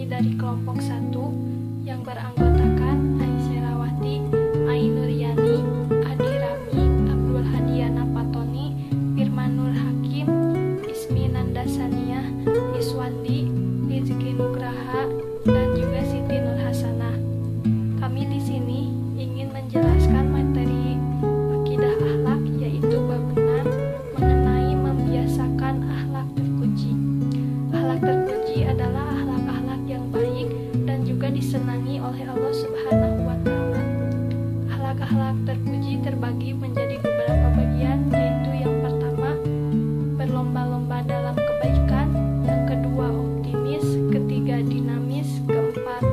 dari kelompok 1 yang beranggotakan Aisyrawati, Ainuriani, Adi Rami, Abdul Hadiana Patoni, Firmanur Hakim, Ismi Nandasania, Iswandi, Rizky Nugraha, dan juga Siti Nur Hasanah. Kami di sini ingin menjelaskan materi akidah akhlak, yaitu bab 6 mengenai membiasakan akhlak terpuji. Akhlak terpuji adalah akhlak-akhlak yang baik dan juga disenangi oleh Allah Subhanahu wa Ta'ala. Akhlak-akhlak terpuji terbagi menjadi beberapa bagian, yaitu yang pertama, berlomba-lomba dalam kebaikan, yang kedua, optimis, ketiga, dinamis, keempat,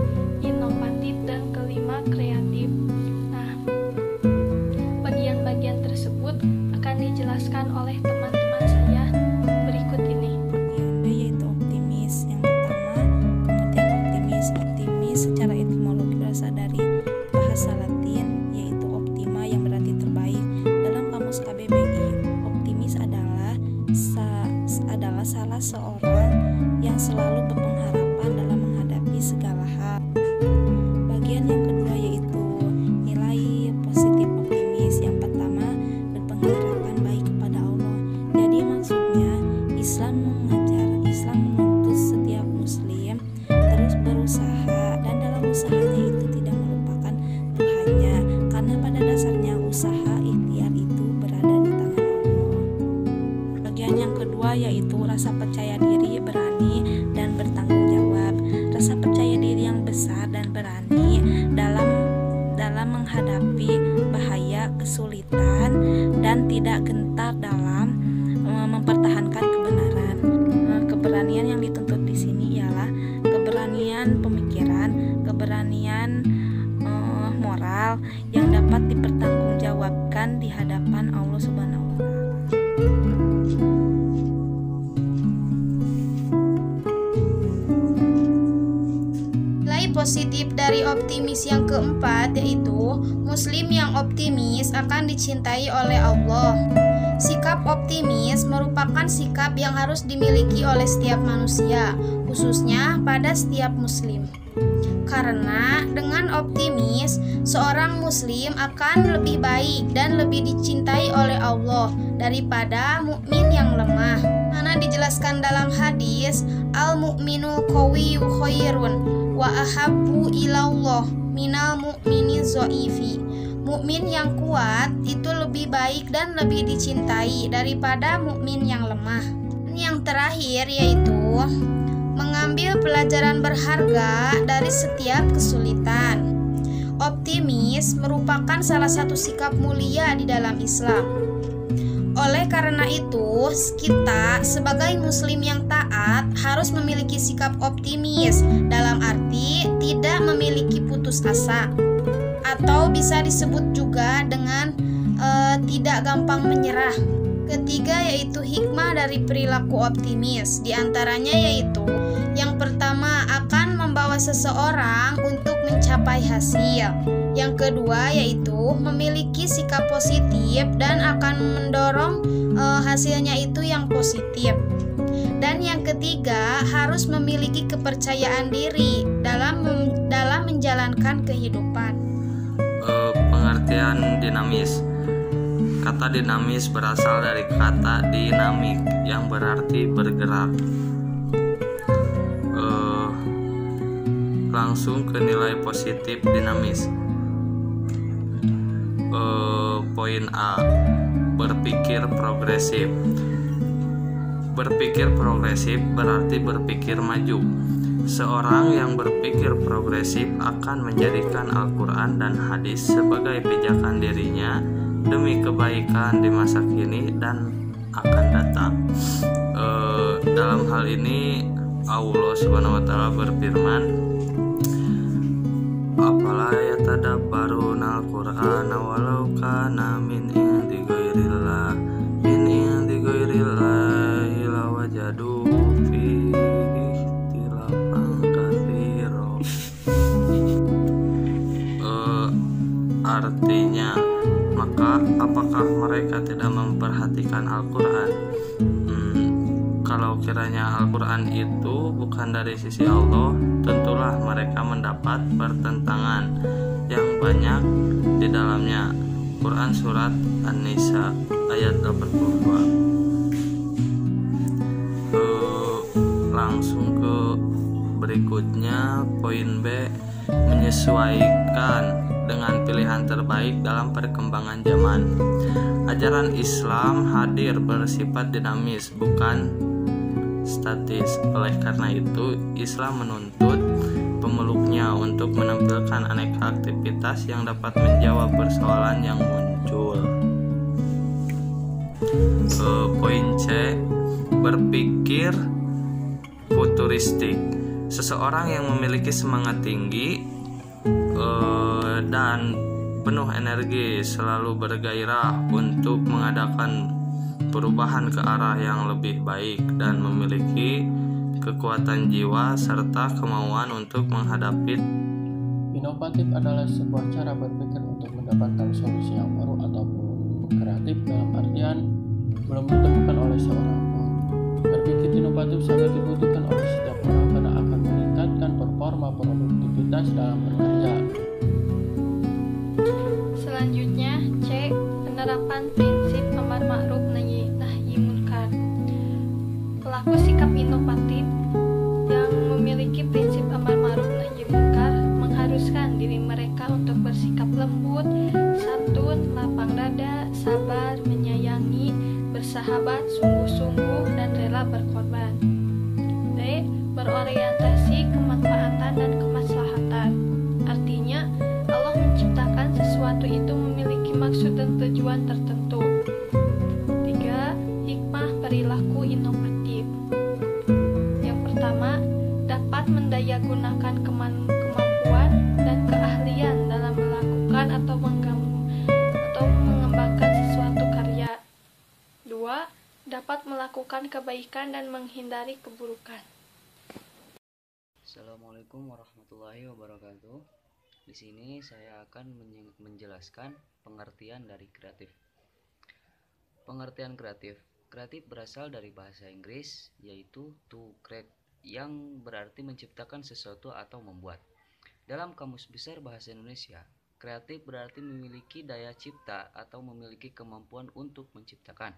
inovatif, dan kelima, kreatif. Nah, bagian-bagian tersebut akan dijelaskan oleh teman-teman saya berikut ini. Yaitu optimis. Yang pertama, pengertian optimis secara etimologi berasal dari bahasa Latin, yaitu optima yang berarti terbaik. Dalam kamus KBBI, optimis adalah salah seorang yang selalu berpengharapan dalam menghadapi segala hal. Bagian yang kedua yaitu nilai positif optimis. Yang pertama, berpengharapan baik kepada Allah. Jadi maksudnya Islam menuntut setiap muslim terus berusaha, dan dalam usahanya itu tidak melupakan Tuhannya, karena pada dasarnya usaha ikhtiar itu berada di tangan Allah. Bagian yang kedua yaitu rasa percaya diri, berani, dan bertanggung jawab. Rasa percaya diri yang besar dan berani dalam menghadapi bahaya, kesulitan, dan tidak gentar dalam mempertahankan kebenaran. Keberanian yang dituntut di sini ialah keberanian pemikiran, keberanian moral yang dapat dipertanggungjawabkan di hadapan Allah Subhanahu wa Ta'ala. Nilai positif dari optimis yang keempat yaitu muslim yang optimis akan dicintai oleh Allah. Sikap optimis merupakan sikap yang harus dimiliki oleh setiap manusia, khususnya pada setiap muslim. Karena dengan optimis, seorang muslim akan lebih baik dan lebih dicintai oleh Allah daripada mukmin yang lemah. Mana dijelaskan dalam hadis, al-mu'minu qawiyyu khairun wa ahabbu ilallah minal mu'mini zo'ifi. Mukmin yang kuat itu lebih baik dan lebih dicintai daripada mukmin yang lemah. Yang terakhir yaitu mengambil pelajaran berharga dari setiap kesulitan. Optimis merupakan salah satu sikap mulia di dalam Islam. Oleh karena itu, kita sebagai muslim yang taat harus memiliki sikap optimis, dalam arti tidak memiliki putus asa, atau bisa disebut juga dengan tidak gampang menyerah. Ketiga yaitu hikmah dari perilaku optimis. Di antaranya yaitu yang pertama, akan membawa seseorang untuk mencapai hasil. Yang kedua yaitu memiliki sikap positif dan akan mendorong hasilnya itu yang positif. Dan yang ketiga, harus memiliki kepercayaan diri dalam menjalankan kehidupan. Pengertian dinamis. Kata dinamis berasal dari kata dinamik yang berarti bergerak. Langsung ke nilai positif dinamis. Poin A, berpikir progresif. Berpikir progresif berarti berpikir maju. Seorang yang berpikir progresif akan menjadikan Al-Quran dan hadis sebagai pijakan dirinya demi kebaikan di masa kini dan akan datang. Dalam hal ini Allah Subhanahu wa Ta'ala berfirman, "Afala yatadabbaruna al-Qur'ana walau kana min indi ghairillah lawajadu fihi ikhtilafan katsira." Artinya, maka apakah mereka tidak memperhatikan Al-Quran? Kalau kiranya Al-Quran itu bukan dari sisi Allah, tentulah mereka mendapat pertentangan yang banyak di dalamnya. Quran Surat An-Nisa ayat 82. Langsung ke berikutnya, poin B, menyesuaikan dengan pilihan terbaik dalam perkembangan zaman. Ajaran Islam hadir bersifat dinamis, bukan statis. Oleh karena itu, Islam menuntut pemeluknya untuk menampilkan aneka aktivitas yang dapat menjawab persoalan yang muncul. Poin C, berpikir futuristik. Seseorang yang memiliki semangat tinggi dan penuh energi selalu bergairah untuk mengadakan perubahan ke arah yang lebih baik dan memiliki kekuatan jiwa serta kemauan untuk menghadapi. Inovatif adalah sebuah cara berpikir untuk mendapatkan solusi yang baru ataupun kreatif, dalam artian belum ditemukan oleh seorang pun. Berpikir inovatif sangat dibutuhkan oleh setiap orang karena akan meningkatkan performa produktivitas dalam bekerja. Selanjutnya, C. Penerapan prinsip amar ma'ruf nahi munkar. Pelaku sikap inovatif yang memiliki prinsip amar ma'ruf nahi munkar mengharuskan diri mereka untuk bersikap lembut, santun, lapang dada, sabar, menyayangi, bersahabat, sungguh-sungguh, dan rela berkorban. D. Berorientasi kemanfaatan dan kemaslahatan. Artinya, Allah menciptakan sesuatu itu memiliki maksud dan tujuan tertentu. 3. Hikmah perilaku inovatif. Yang pertama, dapat mendayagunakan kemampuan dan keahlian dalam melakukan atau mengembangkan sesuatu karya. 2. Dapat melakukan kebaikan dan menghindari keburukan. Assalamualaikum warahmatullahi wabarakatuh. Di sini saya akan menjelaskan pengertian dari kreatif. Pengertian kreatif. Kreatif berasal dari bahasa Inggris, yaitu to create, yang berarti menciptakan sesuatu atau membuat. Dalam Kamus Besar Bahasa Indonesia, kreatif berarti memiliki daya cipta atau memiliki kemampuan untuk menciptakan.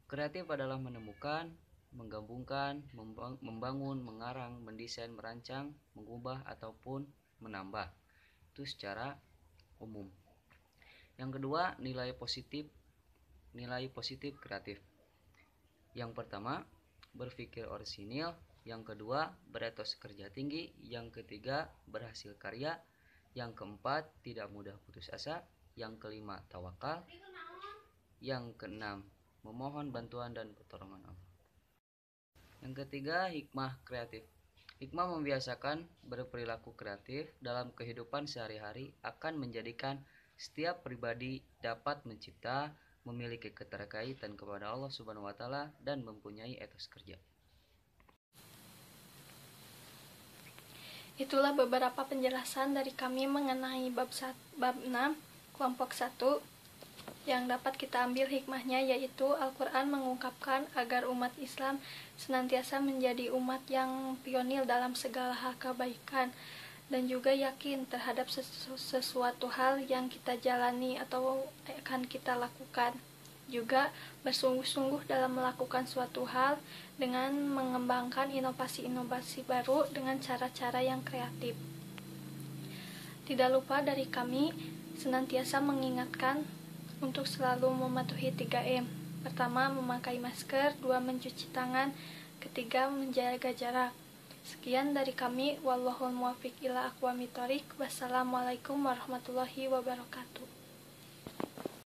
Kreatif adalah menemukan, menggabungkan, membangun, mengarang, mendesain, merancang, mengubah, ataupun menambah. Itu secara umum. Yang kedua, nilai positif kreatif. Yang pertama, berpikir orisinil. Yang kedua, beretos kerja tinggi. Yang ketiga, berhasil karya. Yang keempat, tidak mudah putus asa. Yang kelima, tawakal. Yang keenam, memohon bantuan dan pertolongan Allah. Yang ketiga, hikmah kreatif. Hikmah membiasakan berperilaku kreatif dalam kehidupan sehari-hari akan menjadikan setiap pribadi dapat mencipta, memiliki keterkaitan kepada Allah Subhanahu wa taala dan mempunyai etos kerja. Itulah beberapa penjelasan dari kami mengenai bab 6 kelompok 1 yang dapat kita ambil hikmahnya, yaitu Al-Quran mengungkapkan agar umat Islam senantiasa menjadi umat yang pionir dalam segala hal kebaikan dan juga yakin terhadap sesuatu hal yang kita jalani atau akan kita lakukan. Juga bersungguh-sungguh dalam melakukan suatu hal dengan mengembangkan inovasi-inovasi baru dengan cara-cara yang kreatif. Tidak lupa dari kami senantiasa mengingatkan untuk selalu mematuhi 3M. Pertama, memakai masker. 2, mencuci tangan. Ketiga, menjaga jarak. Sekian dari kami. Wallahul muwaffiq ila aqwamit thoriq. Wassalamualaikum warahmatullahi wabarakatuh.